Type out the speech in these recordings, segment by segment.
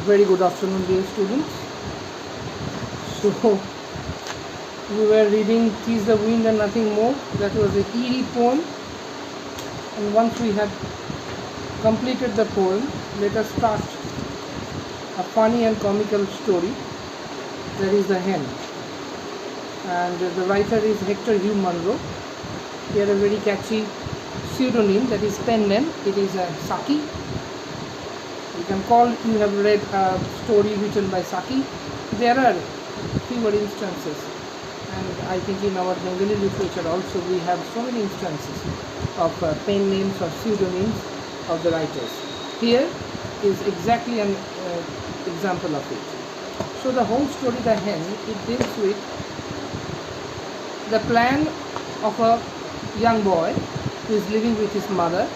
Very good afternoon, dear students. So, we were reading "Tis the Wind and Nothing More." That was an eerie poem. And once we had completed the poem, let us start a funny and comical story. That is The Hen. And the writer is Hector Hugh Munro. He had a very catchy pseudonym, that is pen name. It is Saki. You have read a story written by Saki. There are fewer instances, and I think in our Bengali literature also we have so many instances of pen names or pseudonyms of the writers. Here is exactly an example of it. So the whole story, The Hen, it deals with the plan of a young boy who is living with his mother,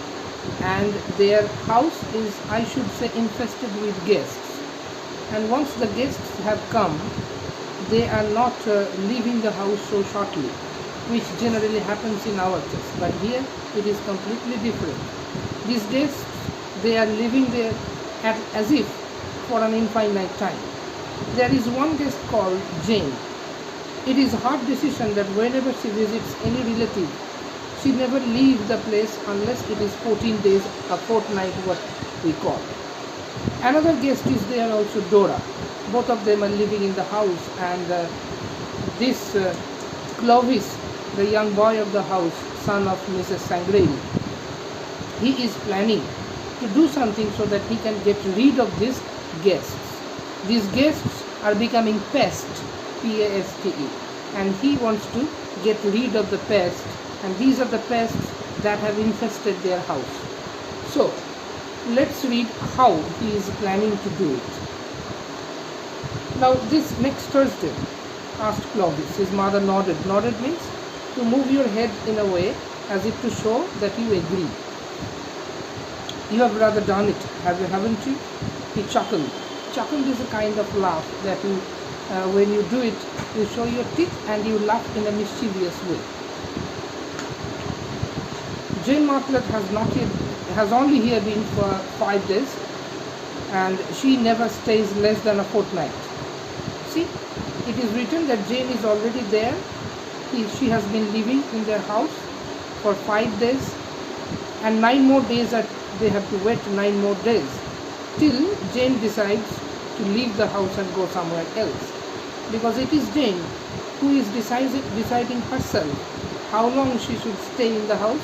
and their house is, I should say, infested with guests. And once the guests have come, they are not leaving the house so shortly, which generally happens in our case. But here it is completely different. These guests, they are living there as if for an infinite time. There is one guest called Jane. It is a hard decision that whenever she visits any relative, she never leaves the place unless it is 14 days, a fortnight, what we call. Another guest is there also, Dora. Both of them are living in the house, and this Clovis, the young boy of the house, son of Mrs. Sangrail, he is planning to do something so that he can get rid of these guests. These guests are becoming pests, P-A-S-T-E, and he wants to get rid of the pests, and these are the pests that have infested their house. So, let's read how he is planning to do it. Now, this next Thursday, asked Clovis. His mother nodded. Nodded means to move your head in a way as if to show that you agree. You have rather done it, haven't you? He chuckled. Chuckled is a kind of laugh that you, when you do it, you show your teeth and you laugh in a mischievous way. Jane Martlet has only here been for 5 days, and she never stays less than a fortnight. See, it is written that Jane is already there. She has been living in their house for 5 days, and 9 more days they have to wait 9 more days till Jane decides to leave the house and go somewhere else, because it is Jane who is deciding herself how long she should stay in the house,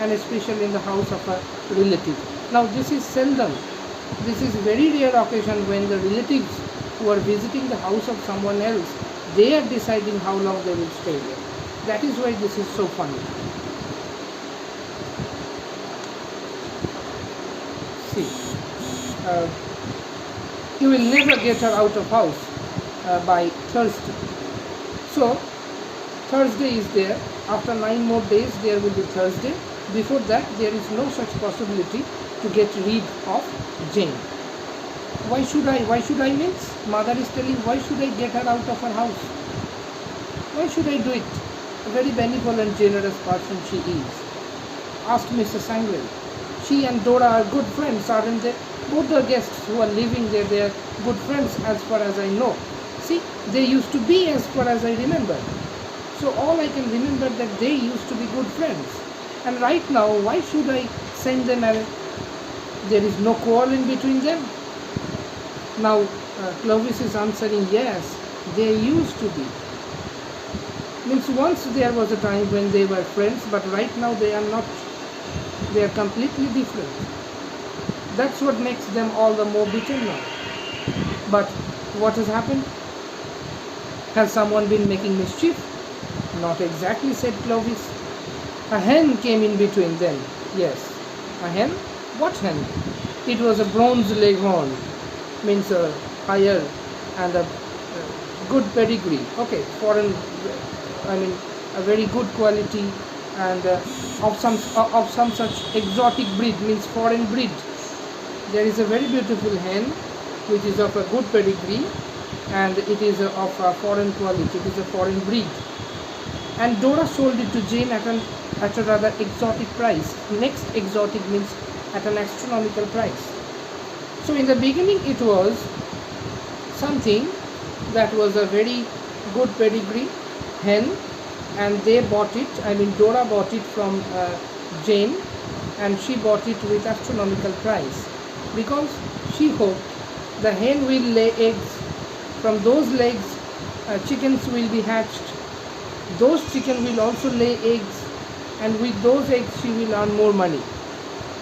and especially in the house of a relative. Now, this is seldom. This is very rare occasion when the relatives who are visiting the house of someone else, they are deciding how long they will stay there. That is why this is so funny. See, you will never get her out of house by Thursday. So, Thursday is there. After 9 more days, there will be Thursday. Before that, there is no such possibility to get rid of Jane. Why should I means? Mother is telling, why should I get her out of her house? Why should I do it? A very benevolent, generous person she is. Asked Mrs. Sangrail. She and Dora are good friends, aren't they? Both the guests who are living there, they are good friends as far as I know. See, they used to be as far as I remember. So all I can remember that they used to be good friends. And right now, why should I send them away? There is no quarrel in between them. Now, Clovis is answering, yes, they used to be. Means once there was a time when they were friends, but right now they are not. They are completely different. That's what makes them all the more bitter now. But what has happened? Has someone been making mischief? Not exactly, said Clovis. A hen came in between them. Yes. A hen? What hen? It was a bronze leghorn. Means a higher and a good pedigree. Okay, foreign, a very good quality, and of some such exotic breed, means foreign breed. There is a very beautiful hen which is of a good pedigree, and it is of a foreign quality. It is a foreign breed. And Dora sold it to Jane at a rather exotic price. Next exotic means at an astronomical price. So in the beginning it was something that was a very good pedigree hen, and they bought it, I mean Dora bought it from Jane, and she bought it with astronomical price because she hoped the hen will lay eggs. From those legs chickens will be hatched. Those chicken will also lay eggs, and with those eggs she will earn more money.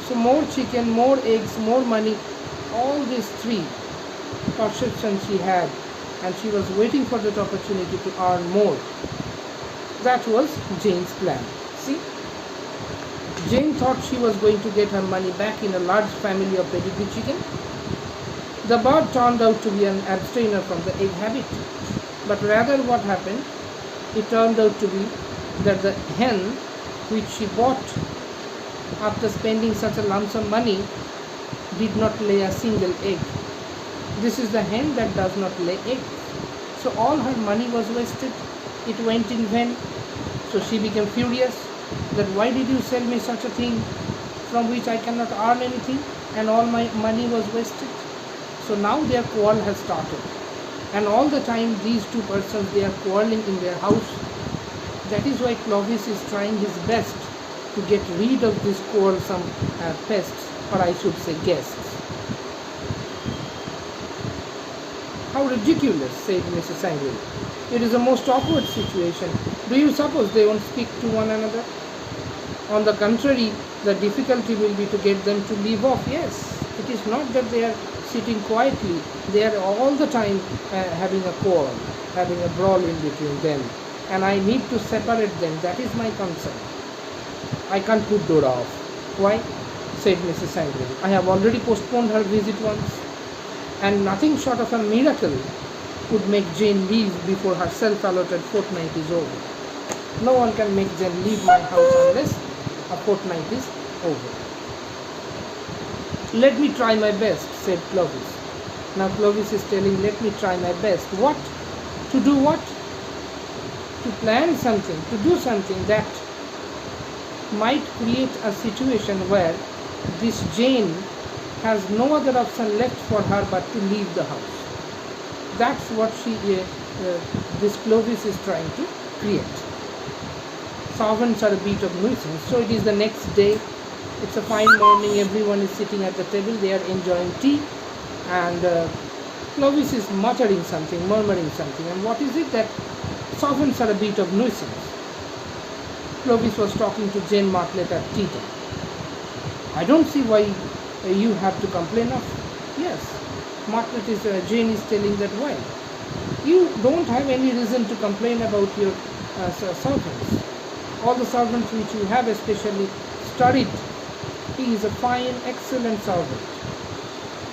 So more chicken, more eggs, more money, all these three perceptions she had, and she was waiting for that opportunity to earn more. That was Jane's plan. See, Jane thought she was going to get her money back in a large family of pedigree chicken. The bird turned out to be an abstainer from the egg habit. But rather what happened, it turned out to be that the hen which she bought after spending such a lump sum money did not lay a single egg. This is the hen that does not lay eggs. So all her money was wasted. It went in vain. So she became furious that why did you sell me such a thing from which I cannot earn anything, and all my money was wasted. So now their quarrel has started, and all the time these two persons, they are quarreling in their house. That is why Clovis is trying his best to get rid of these quarrelsome pests, or I should say guests. How ridiculous, said Mrs. Sangril. It is a most awkward situation. Do you suppose they won't speak to one another? On the contrary, the difficulty will be to get them to leave off. Yes, it is not that they are sitting quietly. They are all the time having a quarrel, having a brawl in between them. And I need to separate them. That is my concern. I can't put Dora off. Why? Said Mrs. Sangril. I have already postponed her visit once, and nothing short of a miracle could make Jane leave before her self-allotted fortnight is over. No one can make Jane leave my house unless a fortnight is over. Let me try my best, said Clovis. Now Clovis is telling, let me try my best. What? To do what? To plan something, to do something that might create a situation where this Jane has no other option left for her but to leave the house. That's what this Clovis is trying to create. Servants are a bit of nuisance. So it is the next day. It's a fine morning. Everyone is sitting at the table. They are enjoying tea, and Clovis is muttering something, murmuring something. And what is it? That servants are a bit of nuisance. Clovis was talking to Jane Martlet at tea time. I don't see why you have to complain of. Yes, Martlet is Jane is telling that why. You don't have any reason to complain about your servants. All the servants which you have, especially Sturridge, he is a fine, excellent servant.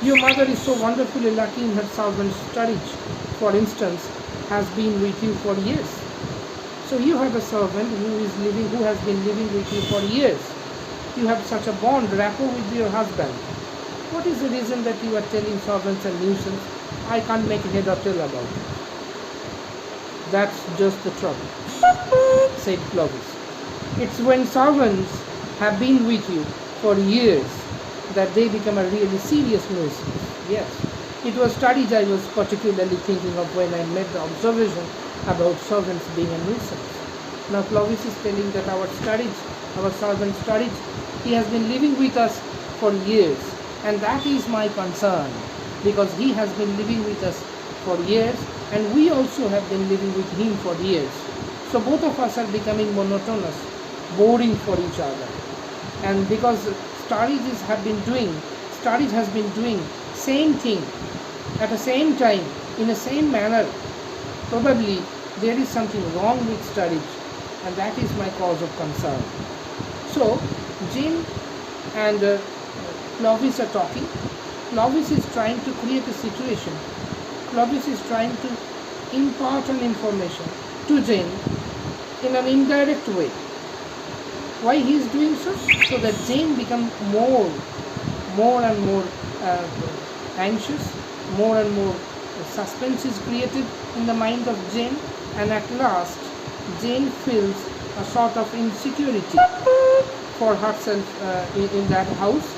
Your mother is so wonderfully lucky in her servant. Sturridge, for instance, has been with you for years. So you have a servant who has been living with you for years. You have such a bond, rapport with your husband. What is the reason that you are telling servants a nuisance? I can't make head or tail about it. That's just the trouble, said Clovis. It's when servants have been with you for years that they become a really serious nuisance. Yes, it was Sturridge I was particularly thinking of when I made the observation about servants being a nuisance. Now Clovis is telling that our servant Sturridge, he has been living with us for years, and that is my concern, because he has been living with us for years, and we also have been living with him for years. So both of us are becoming monotonous, boring for each other. And because Sturridge has been doing same thing at the same time in the same manner, probably there is something wrong with Sturridge, and that is my cause of concern. So Jane and Clovis are talking. Clovis is trying to create a situation. Clovis is trying to impart an information to Jane in an indirect way. Why he is doing so? So that Jane becomes more and more anxious, more and more suspense is created in the mind of Jane, and at last Jane feels a sort of insecurity for herself in that house,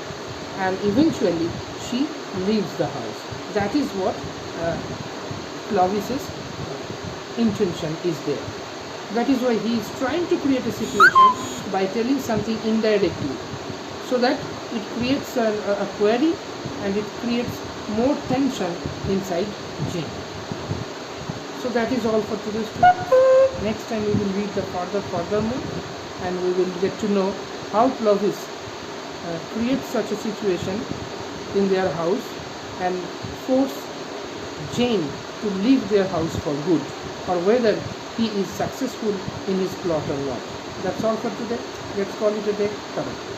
and eventually she leaves the house. That is what Clovis's intention is there. That is why he is trying to create a situation by telling something indirectly, so that it creates a query and it creates more tension inside Jane. So that is all for today's students. Next time we will read the furthermore, and we will get to know how Clovis creates such a situation in their house and force Jane to leave their house for good, or whether he is successful in his plot or not. That's all for today. Let's call it a day. Bye-bye.